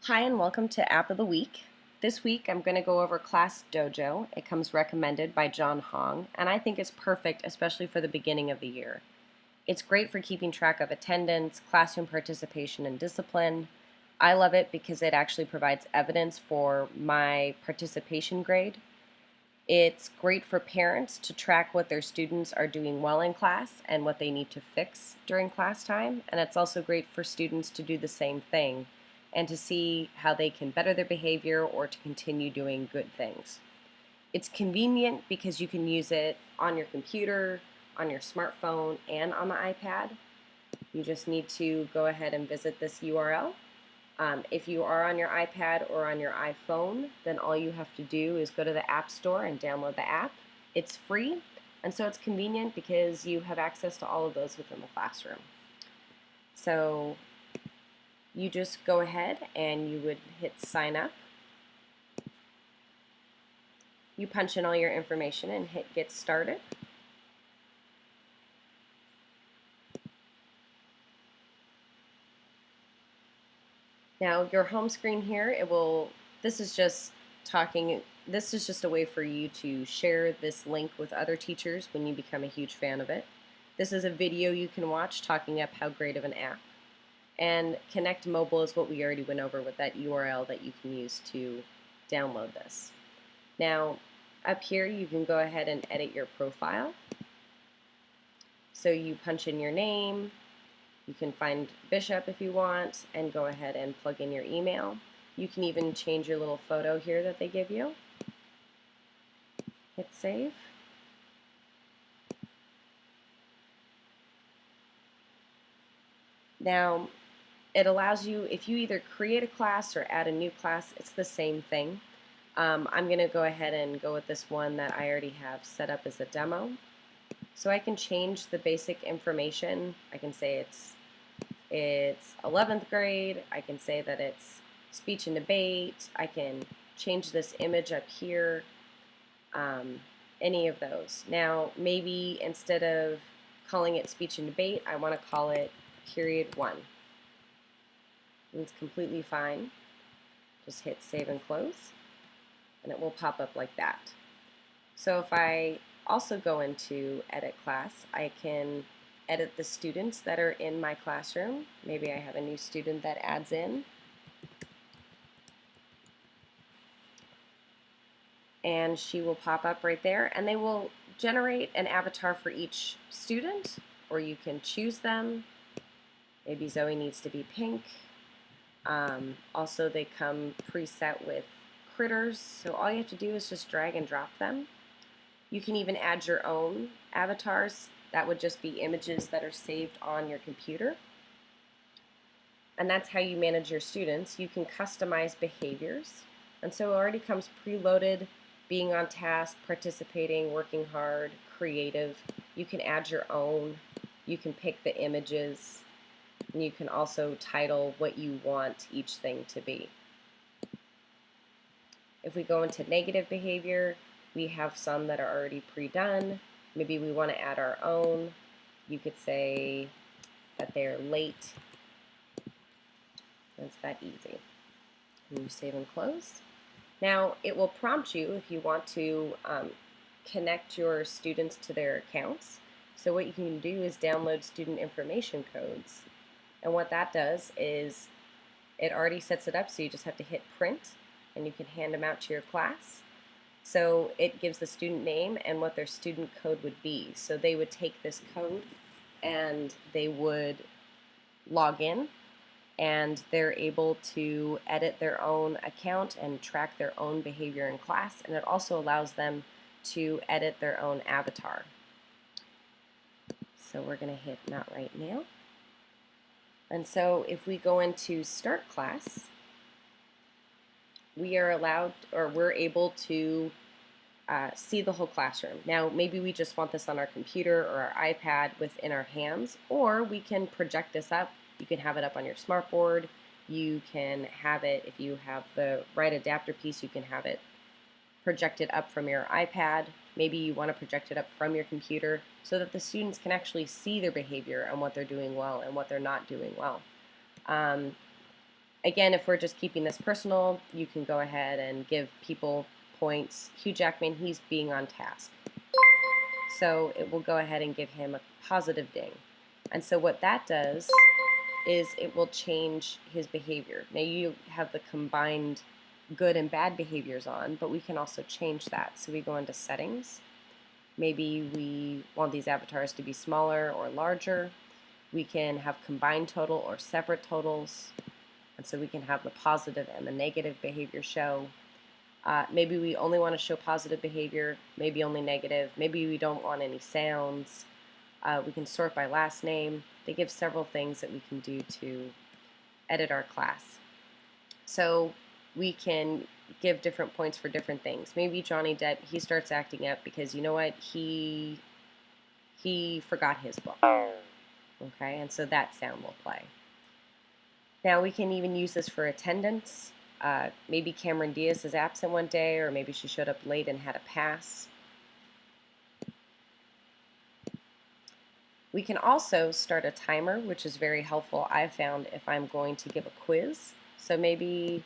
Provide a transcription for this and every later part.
Hi and welcome to App of the Week. This week I'm going to go over Class Dojo. It comes recommended by John Hong, and I think it's perfect, especially for the beginning of the year. It's great for keeping track of attendance, classroom participation, and discipline. I love it because it actually provides evidence for my participation grade. It's great for parents to track what their students are doing well in class and what they need to fix during class time. And it's also great for students to do the same thing and to see how they can better their behavior or to continue doing good things. It's convenient because you can use it on your computer, on your smartphone, and on the iPad. You just need to go ahead and visit this URL. If you are on your iPad or on your iPhone, then all you have to do is go to the App Store and download the app. It's free, and so it's convenient because you have access to all of those within the classroom. So you just go ahead and you would hit sign up. You punch in all your information and hit get started. Now your home screen here, this is just a way for you to share this link with other teachers when you become a huge fan of it. This is a video you can watch talking up how great of an app. And Connect Mobile is what we already went over with that URL that you can use to download this. Now, up here you can go ahead and edit your profile. So you punch in your name, you can find Bishop if you want, and go ahead and plug in your email. You can even change your little photo here that they give you. Hit save. Now, it allows you, if you either create a class or add a new class, it's the same thing. I'm going to go ahead and go with this one that I already have set up as a demo. So I can change the basic information. I can say it's 11th grade. I can say that it's speech and debate. I can change this image up here. Any of those. Now, maybe instead of calling it speech and debate, I want to call it period 1. And it's completely fine. Just hit save and close, and it will pop up like that. So if I also go into edit class, I can edit the students that are in my classroom. Maybe I have a new student that adds in. And she will pop up right there, and they will generate an avatar for each student, or you can choose them. Maybe Zoe needs to be pink. Also, they come preset with critters, so all you have to do is just drag and drop them. You can even add your own avatars. That would just be images that are saved on your computer. And that's how you manage your students. You can customize behaviors. And so it already comes preloaded, being on task, participating, working hard, creative. You can add your own. You can pick the images. And you can also title what you want each thing to be. If we go into negative behavior, we have some that are already pre-done. Maybe we want to add our own. You could say that they're late. It's that easy. And you save and close. Now, it will prompt you if you want to connect your students to their accounts. So what you can do is download student information codes. And what that does is it already sets it up, so you just have to hit print, and you can hand them out to your class. So it gives the student name and what their student code would be. So they would take this code and they would log in, and they're able to edit their own account and track their own behavior in class, and it also allows them to edit their own avatar. So we're going to hit not right now. And so if we go into start class, we are allowed, or we're able to see the whole classroom. Now, maybe we just want this on our computer or our iPad within our hands, or we can project this up. You can have it up on your smartboard. You can have it, if you have the right adapter piece, you can have it projected up from your iPad. Maybe you want to project it up from your computer so that the students can actually see their behavior and what they're doing well and what they're not doing well. Again, if we're just keeping this personal, you can go ahead and give people points. Hugh Jackman, he's being on task. So it will go ahead and give him a positive ding. And so what that does is it will change his behavior. Now you have the combined good and bad behaviors on, but we can also change that. So we go into settings. Maybe we want these avatars to be smaller or larger. We can have combined total or separate totals. And so we can have the positive and the negative behavior show. Maybe we only want to show positive behavior, maybe only negative. Maybe we don't want any sounds. We can sort by last name. They give several things that we can do to edit our class. So we can give different points for different things. Maybe Johnny Depp, he starts acting up because you know what? He forgot his book. Okay, and so that sound will play. Now we can even use this for attendance. Maybe Cameron Diaz is absent one day, or maybe she showed up late and had a pass. We can also start a timer, which is very helpful, I've found, if I'm going to give a quiz. So maybe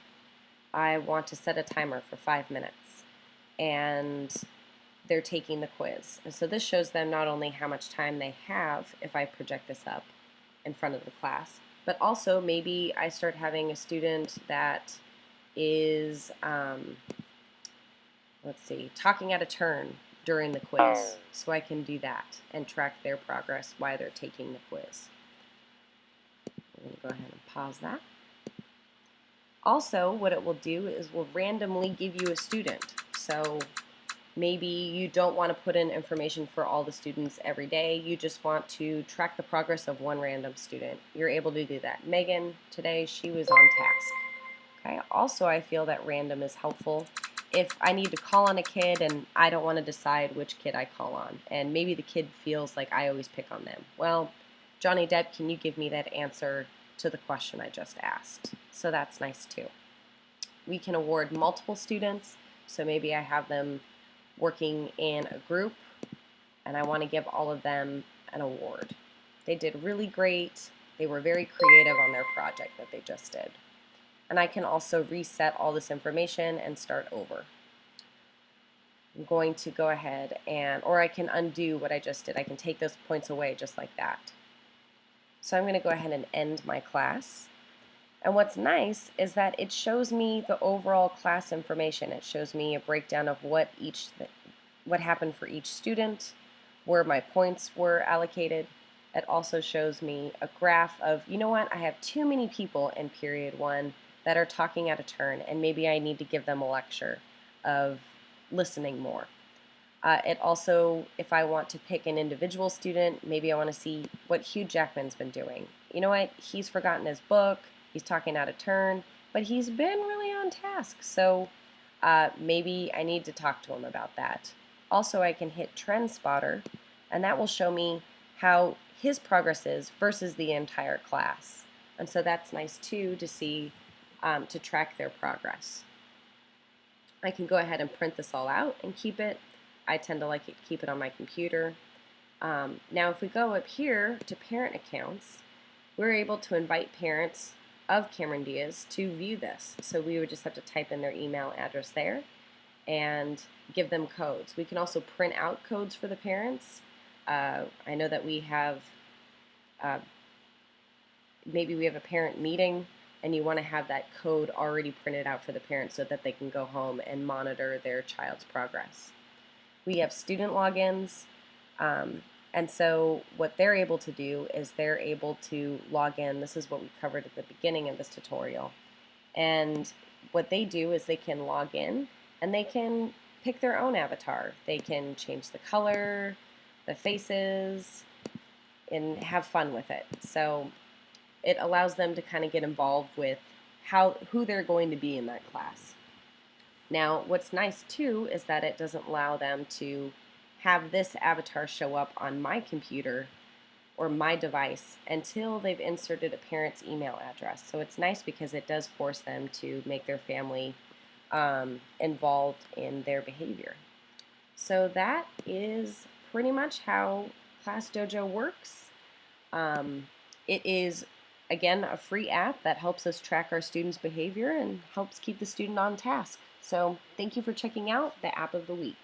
I want to set a timer for 5 minutes, and they're taking the quiz. And so this shows them not only how much time they have if I project this up in front of the class, but also maybe I start having a student that is, let's see, talking out of turn during the quiz. So I can do that and track their progress while they're taking the quiz. We're going to go ahead and pause that. Also, what it will do is will randomly give you a student. So maybe you don't want to put in information for all the students every day. You just want to track the progress of one random student. You're able to do that. Megan, today, she was on task. Okay. Also, I feel that random is helpful if I need to call on a kid and I don't want to decide which kid I call on, and maybe the kid feels like I always pick on them. Well, Johnny Depp, can you give me that answer to the question I just asked? So that's nice too. We can award multiple students, so maybe I have them working in a group and I want to give all of them an award. They did really great. They were very creative on their project that they just did. And I can also reset all this information and start over. I'm going to go ahead and, or I can undo what I just did. I can take those points away just like that. So I'm going to go ahead and end my class. And what's nice is that it shows me the overall class information. It shows me a breakdown of what happened for each student, where my points were allocated. It also shows me a graph of, you know what, I have too many people in period 1 that are talking out of turn, and maybe I need to give them a lecture of listening more. It also, if I want to pick an individual student, maybe I want to see what Hugh Jackman's been doing. You know what, he's forgotten his book, he's talking out of turn, but he's been really on task, so maybe I need to talk to him about that. Also, I can hit Trend Spotter, and that will show me how his progress is versus the entire class. And so that's nice too to see, to track their progress. I can go ahead and print this all out and keep it. I tend to like it, keep it on my computer. Now if we go up here to parent accounts, we're able to invite parents of Cameron Diaz to view this. So we would just have to type in their email address there and give them codes. We can also print out codes for the parents. I know that we have, maybe we have a parent meeting and you want to have that code already printed out for the parents so that they can go home and monitor their child's progress. We have student logins, and so what they're able to do is they're able to log in. This is what we covered at the beginning of this tutorial. And what they do is they can log in and they can pick their own avatar. They can change the color, the faces, and have fun with it. So it allows them to kind of get involved with who they're going to be in that class. Now, what's nice too is that it doesn't allow them to have this avatar show up on my computer or my device until they've inserted a parent's email address. So it's nice because it does force them to make their family involved in their behavior. So that is pretty much how Class Dojo works. It is Again, a free app that helps us track our students' behavior and helps keep the student on task. So thank you for checking out the App of the Week.